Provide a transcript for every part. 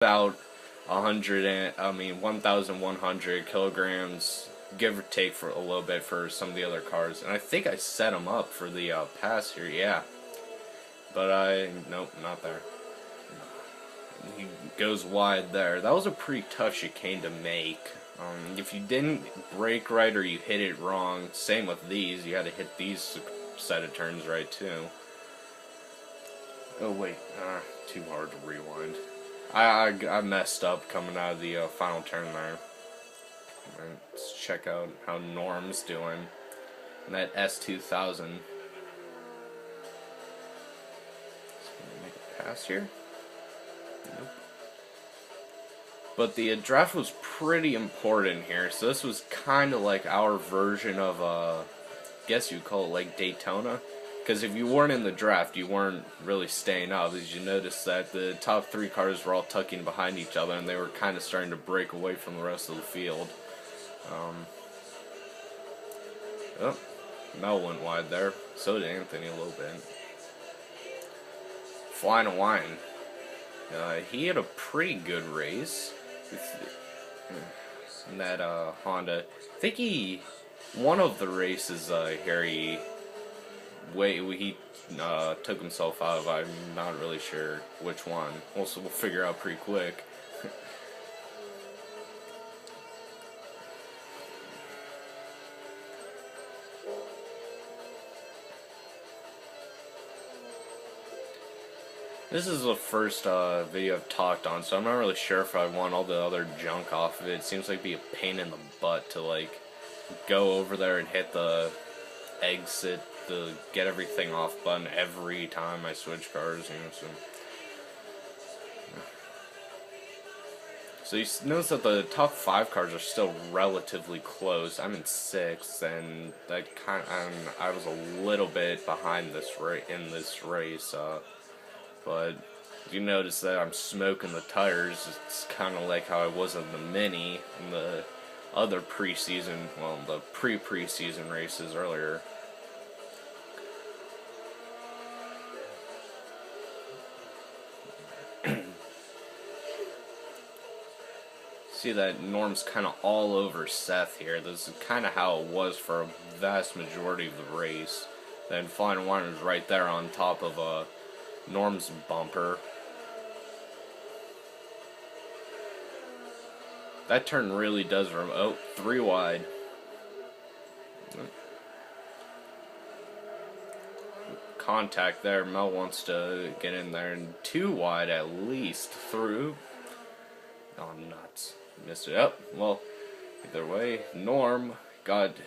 about 1,100 kilograms, give or take for a little bit for some of the other cars. And I think I set them up for the pass here, yeah. But nope, not there. He goes wide there. That was a pretty tough chicane to make. If you didn't brake right or you hit it wrong, same with these, you had to hit these set of turns right too. Oh wait, too hard to rewind. I messed up coming out of the final turn there. Right, let's check out how Norm's doing in that S2000. Make a pass here. Nope. But the draft was pretty important here, so this was kind of like our version of, I guess you'd call it like Daytona. Because if you weren't in the draft, you weren't really staying up. As you noticed that the top three cars were all tucking behind each other, and they were kind of starting to break away from the rest of the field. Oh, Mel went wide there. So did Anthony a little bit. Flying a wine. He had a pretty good race in that Honda. I think he one of the races here he took himself out of. I'm not really sure which one. Also, we'll figure out pretty quick. This is the first video I've talked on, so I'm not really sure if I want all the other junk off of it. It seems like it'd be a pain in the butt to like go over there and hit the exit, to get everything off button every time I switch cars, you know. So you notice that the top 5 cars are still relatively close. I'm in 6th, and that I was a little bit behind in this race. But you notice that I'm smoking the tires. It's kind of like how I was in the Mini in the other preseason, well, the pre-preseason races earlier. See that Norm's kind of all over Seth here. This is kind of how it was for a vast majority of the race. Then Flying Wine was right there on top of Norm's bumper. That turn really does oh, 3 wide. Contact there. Mel wants to get in there, and 2 wide at least through. Oh, nuts. Missed it up. Well, either way, Norm got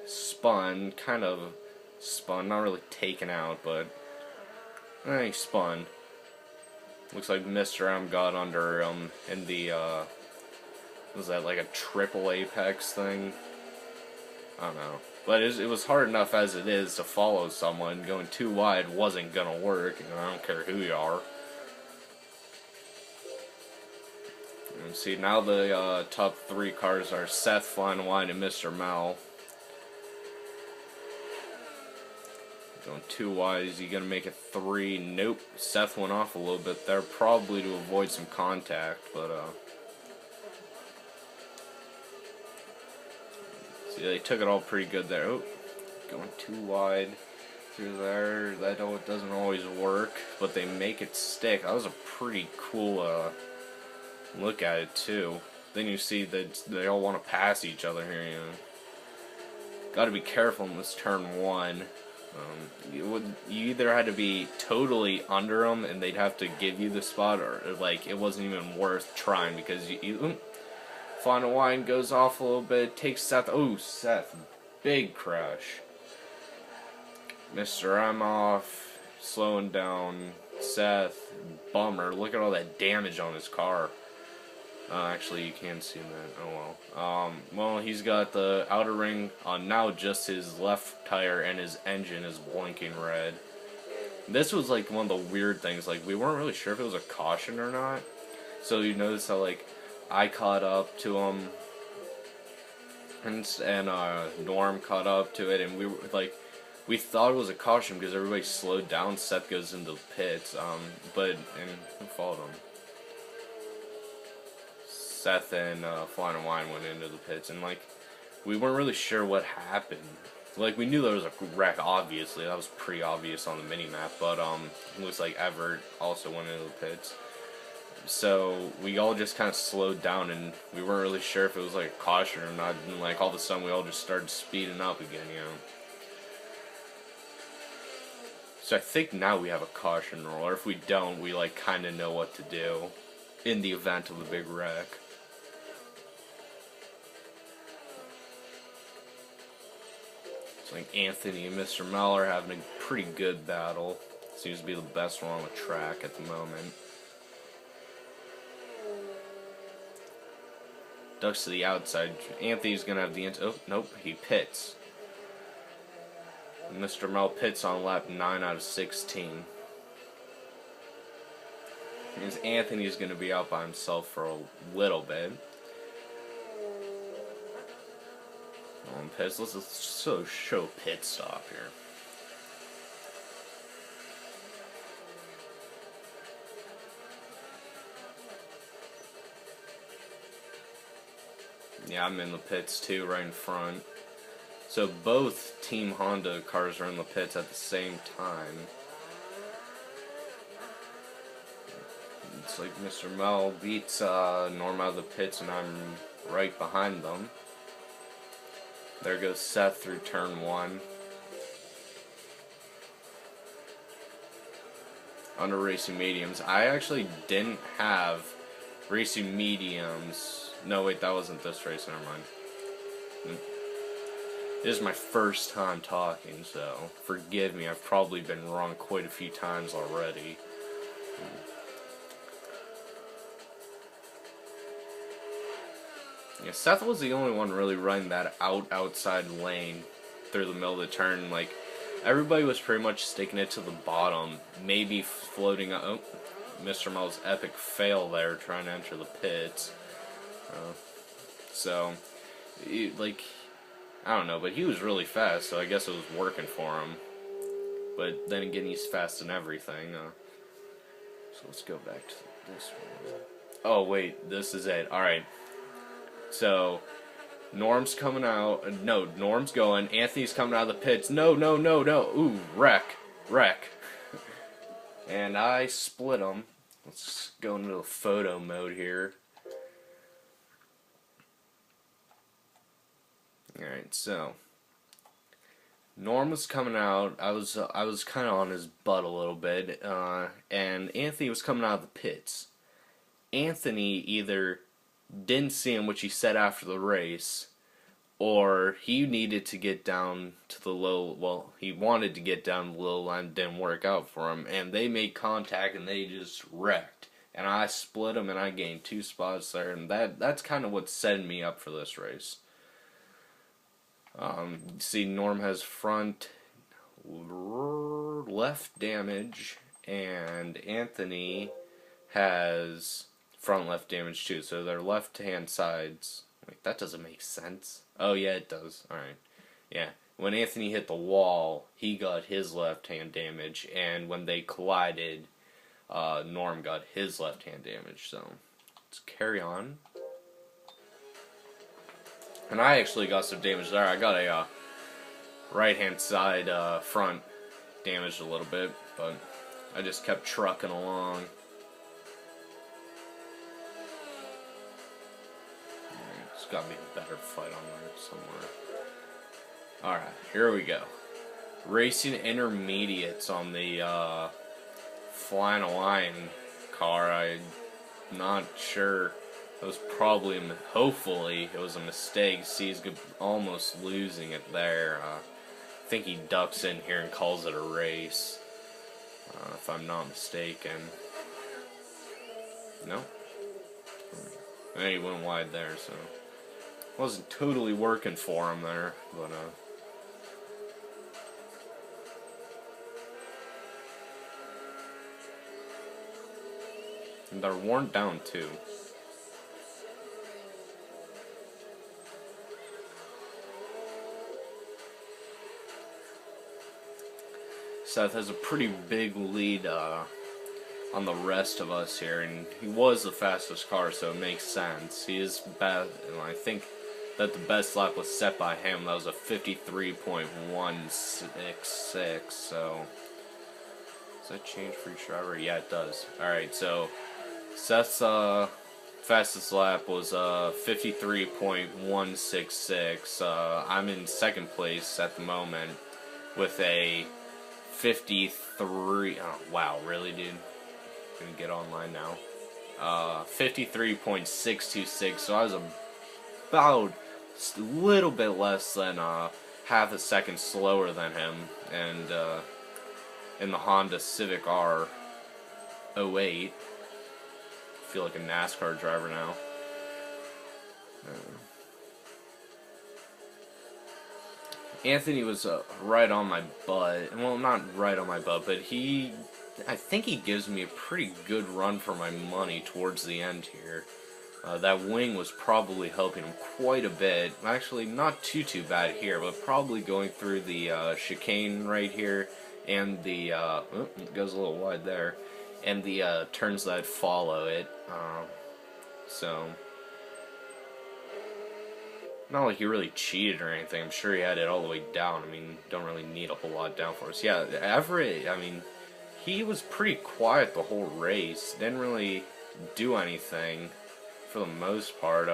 spun, kind of spun, not really taken out, but he spun. Looks like Mr. M got under him in the, was that like a triple apex thing? I don't know. But it was hard enough as it is to follow someone. Going 2 wide wasn't gonna work, and I don't care who you are. And see, now the top 3 cars are Seth, Flying Wine, and Mr. Mel. Going 2 wide, is he gonna make it 3? Nope. Seth went off a little bit there, probably to avoid some contact, but see, they took it all pretty good there. Oh, going 2 wide through there. That doesn't always work, but they make it stick. That was a pretty cool look at it too. Then you see that they all want to pass each other here. You know, got to be careful in this turn 1. You either had to be totally under them and they'd have to give you the spot, or like it wasn't even worth trying because Final Wine goes off a little bit, takes Seth. Oh, Seth, big crash. Mr. M off, slowing down. Seth, bummer. Look at all that damage on his car. Actually, you can see that. Oh well. Well, he's got the outer ring on now. Just his left tire and his engine is blinking red. This was like one of the weird things. Like we weren't really sure if it was a caution or not. So you notice how like I caught up to him, and Norm caught up to it, and we thought it was a caution because everybody slowed down. Seth goes into the pits, but who followed him? Seth and Flying Wine went into the pits, and like we weren't really sure what happened. Like we knew there was a wreck, obviously that was pretty obvious on the mini map, but it looks like Everett also went into the pits. So we all just kind of slowed down, and we weren't really sure if it was like a caution or not. And like all of a sudden, we all just started speeding up again, you know. So I think now we have a caution rule, or if we don't, we like kind of know what to do in the event of a big wreck. It's like Anthony and Mr. Mel are having a pretty good battle. Seems to be the best one on the track at the moment. Ducks to the outside. Anthony's gonna have the oh nope, he pits. Mr. Mel pits on lap 9 out of 16. Means Anthony's gonna be out by himself for a little bit. On pits, let's just show pit stop here. Yeah, I'm in the pits too, right in front. So both Team Honda cars are in the pits at the same time. It's like Mr. Mel beats Norm out of the pits, and I'm right behind them. There goes Seth through turn 1. Under racing mediums. I actually didn't have racing mediums. No, wait, that wasn't this race, never mind. This is my first time talking, so forgive me, I've probably been wrong quite a few times already. Yeah, Seth was the only one really running that outside lane through the middle of the turn. Like, everybody was pretty much sticking it to the bottom, maybe floating up. Oh, Mr. Mel's epic fail there trying to enter the pits. So, like, I don't know, but he was really fast, so I guess it was working for him. But then again, he's fast in everything. So let's go back to this one. Oh, wait, this is it. Alright. So, Norm's coming out. No, Norm's going. Anthony's coming out of the pits. No. Ooh, wreck. And I split them. Let's go into the photo mode here. Alright, so Norm was coming out. I was kind of on his butt a little bit, and Anthony was coming out of the pits. Anthony either didn't see him, which he said after the race, or he needed to get down to the low. Well, he wanted to get down the low line, didn't work out for him, and they made contact and they just wrecked. And I split them, and I gained 2 spots there, and that's kind of what's setting me up for this race. See, Norm has front left damage, and Anthony has front left damage too. So their left-hand sides. Wait, that doesn't make sense. Oh yeah, it does. Alright. Yeah. When Anthony hit the wall, he got his left-hand damage, and when they collided, Norm got his left-hand damage. So let's carry on. And I actually got some damage there. I got a right-hand side front damaged a little bit, but I just kept trucking along. There's got to be a better fight on there somewhere. Alright, here we go. Racing intermediates on the Flying Line car. I'm not sure. It was probably, hopefully, it was a mistake. See, he's almost losing it there. I think he ducks in here and calls it a race, if I'm not mistaken. No? And he went wide there, so wasn't totally working for him there, but and they're worn down too. Seth has a pretty big lead on on the rest of us here, and he was the fastest car, so it makes sense. He is bad, and I think that the best lap was set by him. That was a 53.166. So does that change for each driver? Yeah, it does. All right, so Seth's fastest lap was 53.166. I'm in second place at the moment with a 53. Oh, wow, really, dude? Gonna get online now. 53.626. So I was about a little bit less than half a second slower than him, and in the Honda Civic R 08. I feel like a NASCAR driver now. Anthony was right on my butt. Well, not right on my butt, but I think he gives me a pretty good run for my money towards the end here. That wing was probably helping him quite a bit. Actually, not too bad here, but probably going through the chicane right here, and the it goes a little wide there, and the turns that follow it. So not like he really cheated or anything. I'm sure he had it all the way down. I mean, don't really need a whole lot down for us. Yeah, Everett, I mean, he was pretty quiet the whole race. Didn't really do anything for the most part.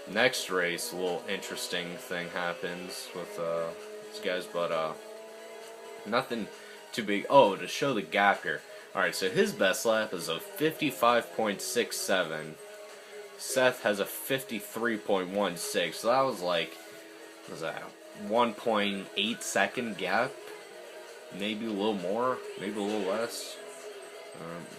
Next race, a little interesting thing happens with these guys, but nothing too big. Oh, to show the gap here. Alright, so his best lap is a 55.67. Seth has a 53.16. So that was like, what was that, 1.8 second gap? Maybe a little more, maybe a little less.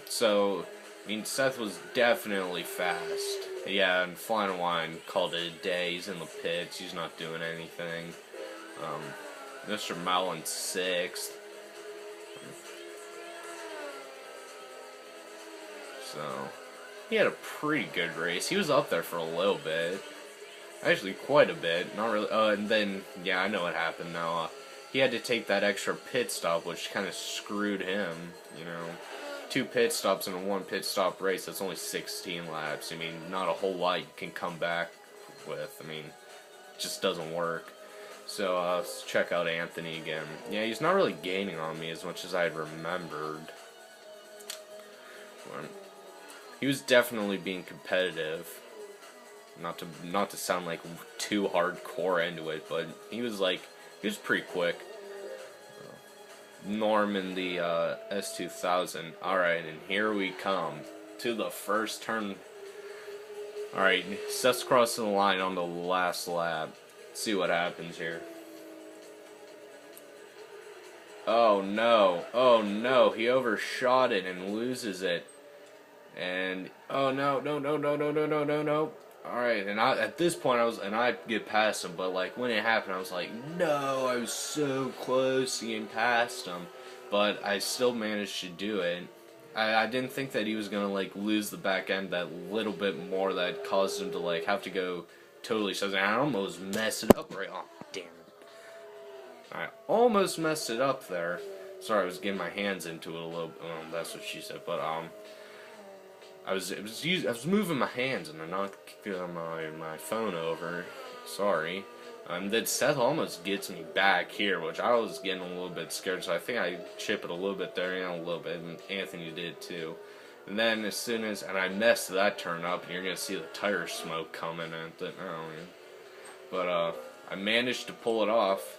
So, I mean, Seth was definitely fast. Yeah, and Flying Wine called it a day. He's in the pits. He's not doing anything. Mr. Mallon 6th. So, he had a pretty good race. He was up there for a little bit. Actually, quite a bit. Not really. And then, yeah, I know what happened now. He had to take that extra pit stop, which kind of screwed him, you know. 2 pit stops in a 1 pit stop race, that's only 16 laps. I mean, not a whole lot you can come back with. I mean, it just doesn't work. So, let's check out Anthony again. Yeah, he's not really gaining on me as much as I had remembered. He was definitely being competitive. Not to sound like too hardcore into it, but he was pretty quick. Norm in the S2000. Alright, and here we come to the first turn. Alright, Seth's crossing the line on the last lap. Let's see what happens here. Oh no, he overshot it and loses it. And oh no. Alright, and at this point I get past him, but like when it happened I was like, no, I was so close to getting past him, but I still managed to do it. I didn't think that he was gonna like lose the back end that little bit more that caused him to like have to go totally shut. I almost messed it up right. Oh damn it! I almost messed it up there. Sorry, I was getting my hands into it a little. That's what she said, but I was moving my hands and I knocked my phone over. Sorry. Then Seth almost gets me back here, which I was getting a little bit scared, so I think I chip it a little bit there, a little bit, and Anthony did too. And then and I messed that turn up, and you're gonna see the tire smoke coming at the, but I managed to pull it off.